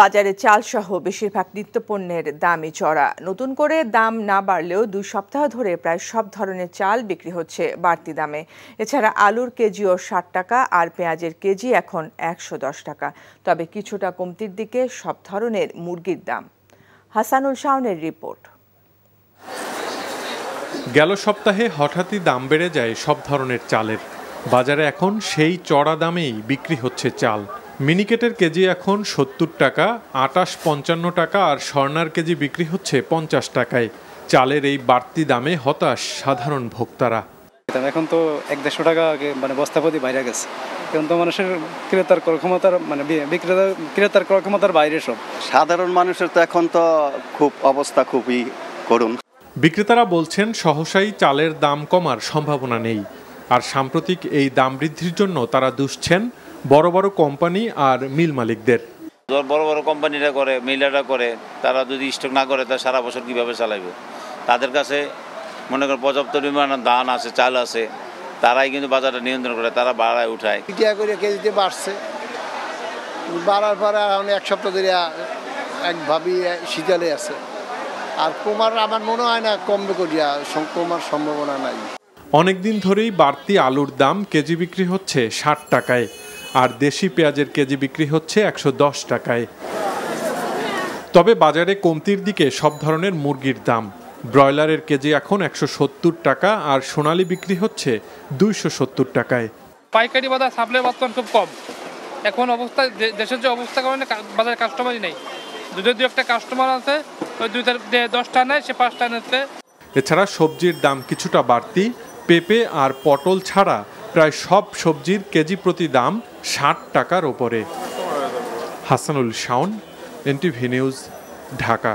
বাজারে চালসহ বেশিরভাগ নিত্যপণ্যের দামই চড়া। নতুন করে দাম না বাড়লেও 2 সপ্তাহ ধরে প্রায় সব ধরনের চাল বিক্রি হচ্ছে বাড়তি দামে। এছাড়া আলুর কেজিও 60 টাকা আর পেঁয়াজের কেজি এখন 110 টাকা। তবে কিছুটা কমতির দিকে সব ধরনের মুরগির দাম। হাসানুল শাওনের রিপোর্ট। গেল সপ্তাহে হঠাৎই দাম বেড়ে যায় সব ধরনের চালের। বাজারে এখন সেই চড়া দামেই বিক্রি হচ্ছে চাল। মিনিকেটের কেজি এখন 70 টাকা, আটাশ 55 টাকা আর স্বর্ণার কেজি বিক্রি হচ্ছে 50 টাকায়। চালের এই বাড়তি দামে হতাশ সাধারণ ভোক্তারা। এখন তো 150 টাকা বস্তা প্রতি বাইরে গেছে। এখন তো মানুষের ক্রেতার ক্ষমতার ক্রেতার ক্ষমতার বাইরে সব। সাধারণ মানুষের তো এখন তো অবস্থা খুবই করুণ। বিক্রেতারা বলছেন সহসাই চালের দাম কমার সম্ভাবনা নেই। আর সাম্প্রতিক এই দাম বৃদ্ধির জন্য তারা দুষছেন বড় বড় কোম্পানি আর মিল মালিকদের। বড় বড় কোম্পানিরা করে, মিলাররা করে, তারা যদি স্টক না করে তা সারা বছর কিভাবে চালাবে? তাদের কাছে মনে করেন পর্যাপ্ত পরিমাণ ধান আছে, চাল আছে, তারাই কিন্তু বাজারটা নিয়ন্ত্রণ করে, তারা বাড়ায় উঠায়। করে কেজিতে বাড়ছে, বাড়ার পরে এখন 1 সপ্তাহ ধরে একভাবেই শীতলে আছে। আর কমার আমার মনে হয় না কমবে, কমার সম্ভাবনা নাই। অনেকদিন ধরেই বাড়তি আলুর দাম কেজি বিক্রি হচ্ছে 60 টাকায় আর দেশি পেঁয়াজের কেজি বিক্রি হচ্ছে 110 টাকায়। তবে বাজারে কমতির দিকে সব ধরনের মুরগির দাম। ব্রয়লারের কেজি এখন 170 টাকা আর সোনালী বিক্রি হচ্ছে 270 টাকায়। পাইকারি বাজার সাপ্লাই বর্তমান খুব কম। এখন অবস্থা দেশের যে অবস্থা কারণে বাজারে কাস্টমারই নেই। দুই একটা কাস্টমার আছে, ওই 10টা নেয়, সে 5টা নিচ্ছে। এছাড়া সবজির দাম কিছুটা বাড়তি। পেঁপে আর পটল ছাড়া প্রায় সব সবজির কেজি প্রতি দাম 60 টাকার ওপরে। Hasanul Shaon, NTV news, Dhaka.